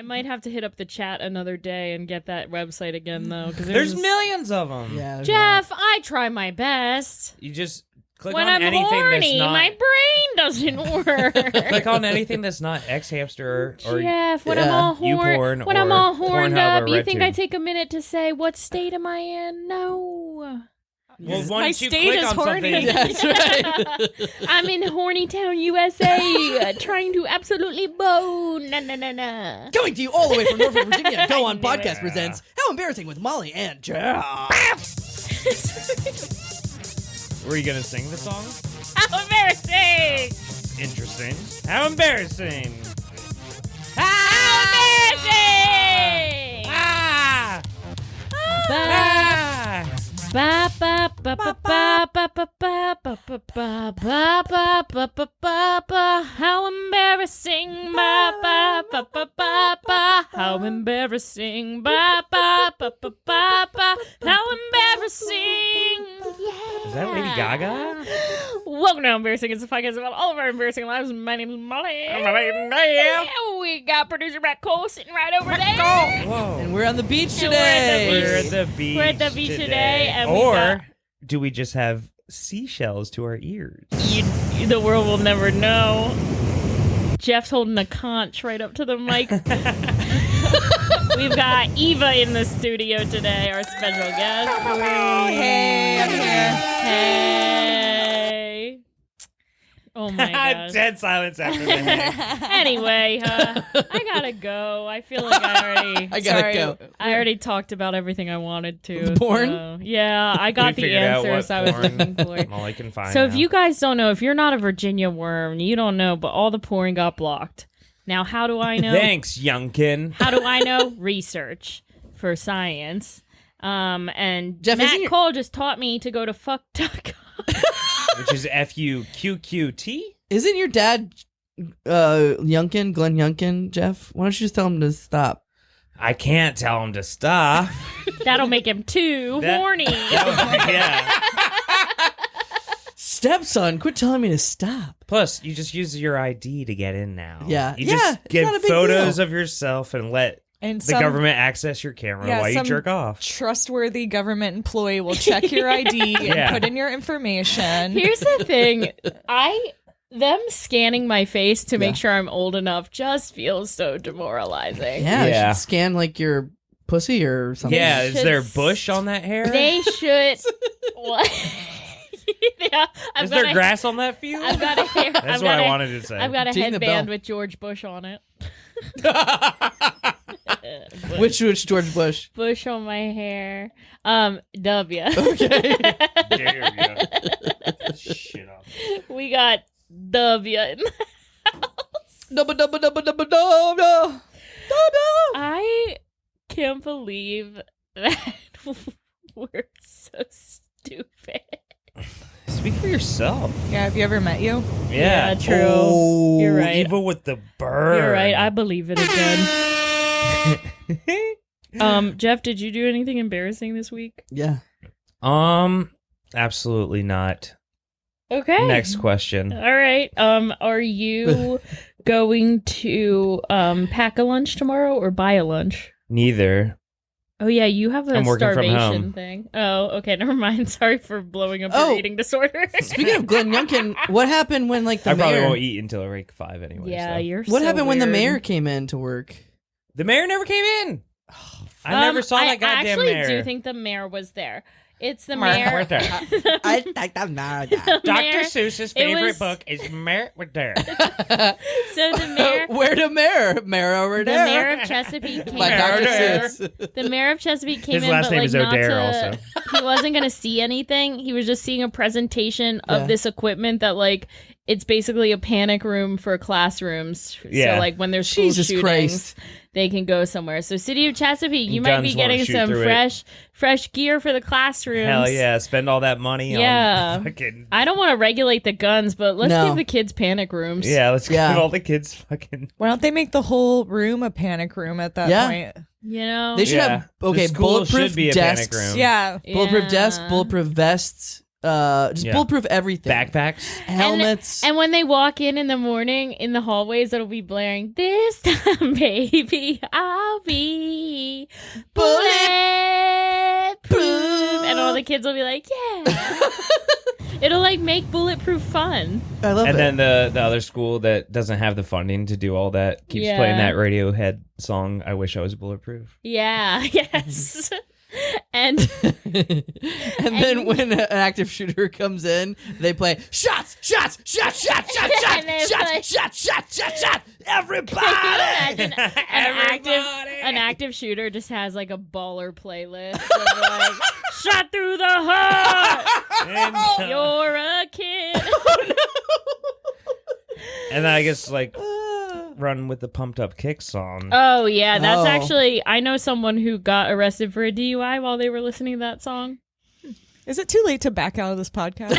I might have to hit up the chat another day and get that website again, though. Because There's millions of them. Yeah, Jeff, I try my best. You just click When on I'm anything horny, that's not. my brain doesn't work. Click on anything that's not X-Hamster or Jeff, when Yeah. I'm all YouPorn when I'm or all horned Pornhub up, or you think I RedTube. take a minute to say what state am I in? No. Well, My once you state click is on horny. something, That's right. I'm in Hornytown, USA, trying to absolutely bone. Na na na na. Coming to you all the way from Norfolk, Virginia, Go On Podcast presents How Embarrassing with Molly and Jeff. were you gonna sing the song? How embarrassing! Interesting. How embarrassing! How embarrassing! Ah! Ba Ah! ba ba ba ba ba ba ba ba ba ba ba ba ba ba ba ba. How embarrassing! Ba ba ba ba ba ba. How embarrassing! Ba ba ba ba ba ba. How embarrassing! Yeah. Is that Lady Gaga? Welcome to How Embarrassing. It's a podcast about all of our embarrassing lives. My name is Molly. Yeah. We got producer Matt Cole sitting right over there. Whoa. And we're on the beach And we're at the today. beach. We're at the beach. We're at the beach today, and we or got- do we just have seashells to our ears? The world will never know. Jeff's holding a conch right up to the mic. We've got Eva in the studio today, our special guest. Hey, I'm here. Hey. Oh my god. Dead silence after the hang. Anyway, I gotta go. I feel like I gotta go. already talked about everything I wanted to. The porn? So, yeah, I got We the figured out answers what I was porn looking for. Molly can find So if now. you guys don't know, if you're not a Virginia worm, you don't know, but all the porn got blocked. Now, how do I know? Thanks, youngkin. How do I know? Research for science. And Jeff, isn't Matt your- Cole just taught me to go to fuck.com. Which is FUQQT? Isn't your dad Youngkin, Glenn Youngkin, Jeff? Why don't you just tell him to stop? I can't tell him to stop. That'll make him too horny. Yeah. Stepson, quit telling me to stop. Plus, you just use your ID to get in now. Yeah. You Yeah, just it's get not a big photos deal. of yourself and let And the some government access your camera while you some jerk off. trustworthy government employee will check your ID Yeah. and put in your information. Here's the thing. Them scanning my face to make sure I'm old enough just feels so demoralizing. Yeah, they Yeah. should scan like your pussy or something. Yeah, is there should bush on that hair? They should. What? Yeah, Is there grass on that field? I've got a hair. That's what I wanted to say. I've got a Ding the headband bell. with George Bush on it. Which George Bush? Bush on my hair. W. Okay. There you go. Shit off. We got W in the No. I can't believe that we're so stupid. Speak for yourself. Yeah, have you ever met you? Yeah, true. Oh, You're right. Evil with the bird. You're right. I believe it again. Jeff, did you do anything embarrassing this week? Yeah. Absolutely not. Okay. Next question. All right. Are you going to pack a lunch tomorrow or buy a lunch? Neither. Oh yeah, you have a I'm working from starvation home. thing. Oh, okay, never mind. Sorry for blowing up Oh. your eating disorder. Speaking of Glenn Youngkin, what happened when the I probably mayor? won't eat until like 5 anyway. yeah, so. you're. What so happened when the weird. mayor came in to work? The mayor never came in. I never saw that goddamn I actually mayor. do think the mayor was there. It's the Mayor mayor. right there. I The Dr. mayor- Seuss's it favorite was- book is Mayor with Dare. So the mayor. Where the mayor? Mayor over The there. mayor of Chesapeake came By Mayor Dr. O'Dare. Seuss. The mayor of Chesapeake came His in, last but name like is not O'Dare to. also. He wasn't going to see anything. He was just seeing a presentation Yeah. of this equipment that like it's basically a panic room for classrooms. Yeah. So like when there's school Jesus shootings, Christ. they can go somewhere. So City of Chesapeake, you might be Guns won't getting shoot some through fresh gear for the classrooms. Hell yeah, spend all that money Yeah. on fucking... I don't want to regulate the guns, but let's No. give the kids panic rooms. Yeah, let's Yeah. get all the kids fucking... Why don't they make the whole room a panic room at that Yeah. point? You know? They should Yeah. have okay The school bulletproof should be a desks. panic room. Yeah. Bulletproof Yeah. desks, bulletproof vests, Just bulletproof everything. Backpacks. Helmets. And when they walk in the morning in the hallways, it'll be blaring, "This time, baby, I'll be bulletproof." And all the kids will be like, yeah. It'll like make bulletproof fun. I love it. And then the other school that doesn't have the funding to do all that keeps playing that Radiohead song, "I Wish I Was Bulletproof." Yeah, yes. And then when an active shooter comes in, they play shots, shots, shots, shots, shots, shots, And they shots, play- shots, shots, shots, shots, everybody. imagine an active shooter just has like a baller playlist of like, "Shot through the heart, And, you're a kid." and then I guess like run with the pumped up kick song. Oh yeah, that's Oh. actually, I know someone who got arrested for a DUI while they were listening to that song. Is it too late to back out of this podcast?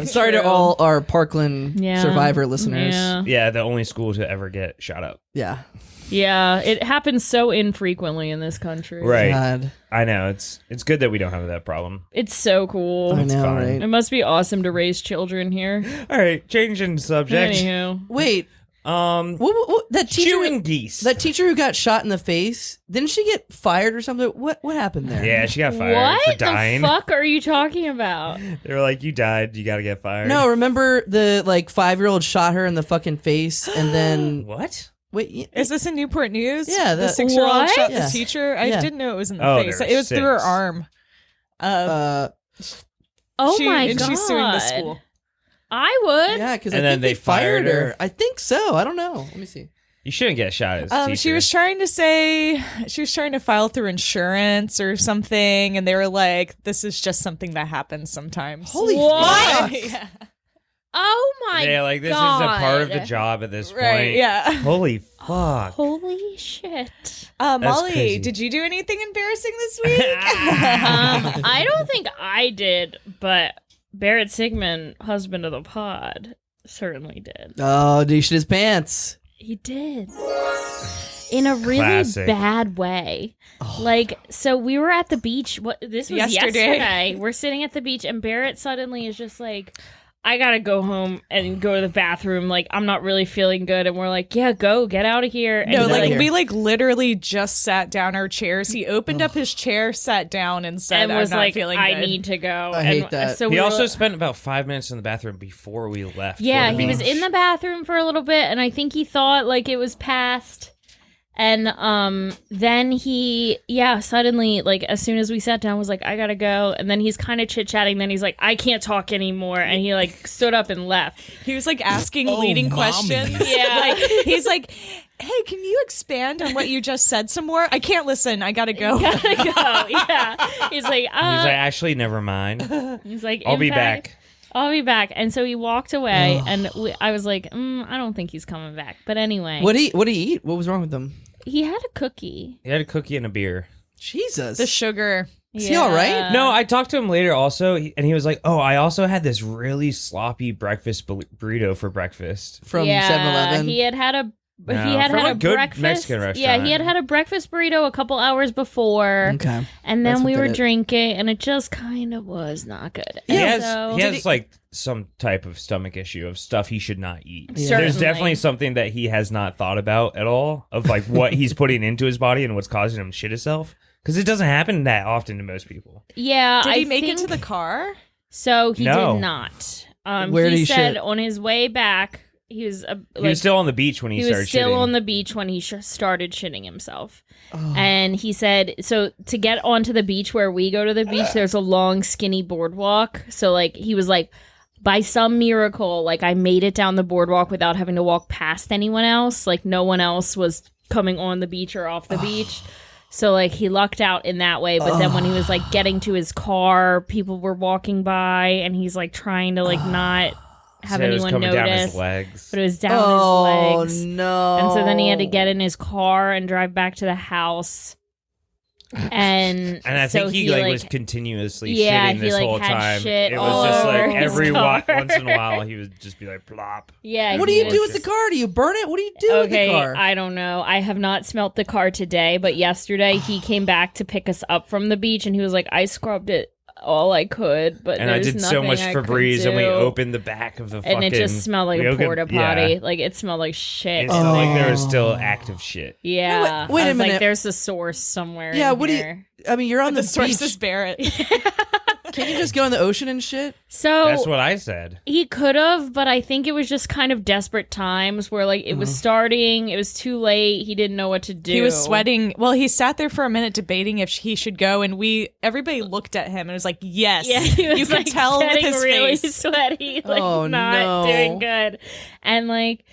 Sorry to all our Parkland Yeah. survivor listeners. Yeah. Yeah, the only school to ever get shot up. Yeah. Yeah, it happens so infrequently in this country. Right. God. I know. It's good that we don't have that problem. It's so cool. I know, fine. right? It must be awesome to raise children here. All right, changing subject. Anywho. Wait, that teacher, Chewing geese. that teacher who got shot in the face, didn't she get fired or something? What happened there? Yeah, she got fired What for dying. the fuck are you talking about? They were like, "You died. You got to get fired." No, remember the 5-year-old shot her in the fucking face and then What? wait. Is this in Newport News? Yeah, the that- 6-year-old What? shot Yeah. the teacher. I Yeah. didn't know it was in the Oh, face. there It was were through her 6. arm. Oh She- my and god. she's suing the school. I would. Yeah, because And I then think they fired her? I think so. I don't know. Let me see. You shouldn't get shot as a teacher. She was trying to file through insurance or something, and they were like, "This is just something that happens sometimes." Holy What? fuck. Yeah. Oh my Yeah, like this god. is a part of the job at this point. Right? Yeah. Holy fuck. Holy shit. Molly, crazy. did you do anything embarrassing this week? I don't think I did, but Barrett Sigmund, husband of the pod, certainly did. Oh, did he shit his pants? He did. In a really Classic. bad way. Like, so we were at the beach. This was yesterday. We're sitting at the beach, and Barrett suddenly is just like, "I gotta go home and go to the bathroom. Like, I'm not really feeling good." And we're like, "Yeah, go, get out of here." And No, he's like here. we literally just sat down our chairs. He opened up his chair, sat down, and said, and "I'm was not like, feeling "I good." need to go." I and hate that. So He we also were, spent about 5 minutes in the bathroom before we left. yeah, for the he was beach. in the bathroom for a little bit, and I think he thought like it was past. And then he, suddenly, like, as soon as we sat down, was like, "I gotta go." And then he's kind of chit-chatting. Then he's like, "I can't talk anymore." And he, like, stood up and left. He was like asking leading questions. Yeah. Like he's like, "Hey, can you expand on what you just said some more? I can't listen. I gotta go." Gotta go. Yeah. He's like, He's like, "Actually, never mind. I'll "In be fact, back." I'll be back." And so he walked away, and I was like, I don't think he's coming back. But anyway, What did he eat? What was wrong with him? he had a cookie. He had a cookie and a beer. Jesus. The sugar. Is he all right? No, I talked to him later also, and he was like, "Oh, I also had this really sloppy breakfast burrito for breakfast." From 7-Eleven. He had had a. No, he had from had a a good breakfast. Mexican Yeah, restaurant. he had had a breakfast burrito a couple hours before, Okay. and That's then we what were did it. drinking, and it just kind of was not good. He And has, so- he has like some type of stomach issue of stuff he should not eat. Yeah. There's Certainly. definitely something that he has not thought about at all of like what he's putting into his body and what's causing him to shit himself. Because it doesn't happen that often to most people. Yeah, Did I he make it to think- the car? So he No. did not. Where did he he said shit? on his way back, he was He was still on the beach when he, he started was still shitting. on the beach when he started shitting himself. Oh. And he said, so to get onto the beach where we go to the beach, there's a long, skinny boardwalk. So, like, he was like, by some miracle, like, I made it down the boardwalk without having to walk past anyone else. Like, no one else was coming on the beach or off the beach. So, like, he lucked out in that way. But then when he was, like, getting to his car, people were walking by, and he's, like, trying to, like, not have Said it was anyone coming down his notice. legs. But it was down Oh, his legs. no. And so then he had to get in his car and drive back to the house. And I so think he was continuously Yeah, shitting he, this like, whole had time. shit It all was just like over his every car. once in a while he would just be like plop. Yeah. What do he you do was- with the car? Do you burn it? What do you do with the Okay, car? I don't know. I have not smelt the car today, but yesterday he came back to pick us up from the beach, and he was like, "I scrubbed it all I could, but And I there's did so much nothing I could Febreze, and we do." opened the back of the fucking... And it just smelled like we a opened- porta potty. Yeah. Like, it smelled like shit. It smelled like there was still active shit. Yeah. No, wait a I was minute. like, there's a source somewhere. Yeah, in what do you? here. I mean, you're on The the source beach. is Barrett. Can't you just go in the ocean and shit? So That's what I said. he could have, but I think it was just kind of desperate times where like it was starting, it was too late, he didn't know what to do. He was sweating. Well, he sat there for a minute debating if he should go, and everybody looked at him and was like, "Yes." Yeah, he was you could like tell with getting his really face. sweaty, like Oh, not no. doing good, and like.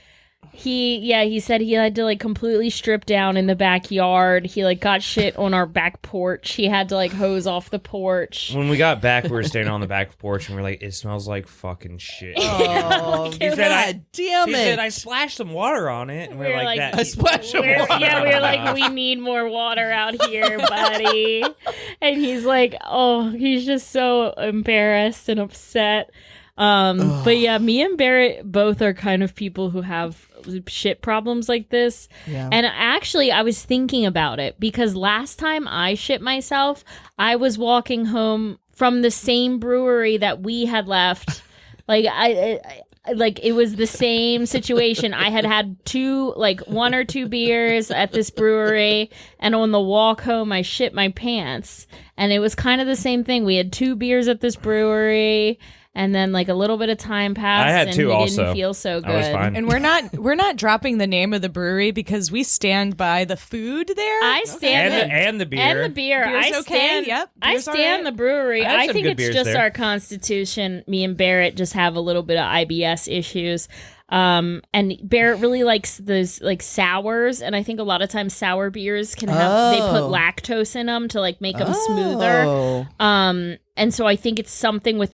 He said he had to like completely strip down in the backyard. He like got shit on our back porch. He had to like hose off the porch. When we got back, we were staying on the back porch, and we are like, it smells like fucking shit. Oh, He said, God damn He it! said, I splashed some water on it. And we We were were like, like, that. I splashed some We're- water. yeah, we were like, we need more water out here, buddy. And he's like, oh, he's just so embarrassed and upset. But yeah, me and Barrett both are kind of people who have shit problems like this. Yeah. And actually, I was thinking about it because last time I shit myself, I was walking home from the same brewery that we had left. Like like it was the same situation. I had one or two beers at this brewery, and on the walk home I shit my pants, and it was kind of the same thing. We had 2 beers at this brewery, and then like a little bit of time passed, I had and 2 he also. didn't feel so good. I was fine. And we're not dropping the name of the brewery because we stand by the food there. I stand and the beer. And the beer. Beer's I okay, stand. yep, I beer's stand alright. the brewery. I had I some think good it's beers just there. our constitution. Me and Barrett just have a little bit of IBS issues. And Barrett really likes those like sours, and I think a lot of times sour beers can have they put Oh. lactose in them to like make them smoother. Oh. And so I think it's something with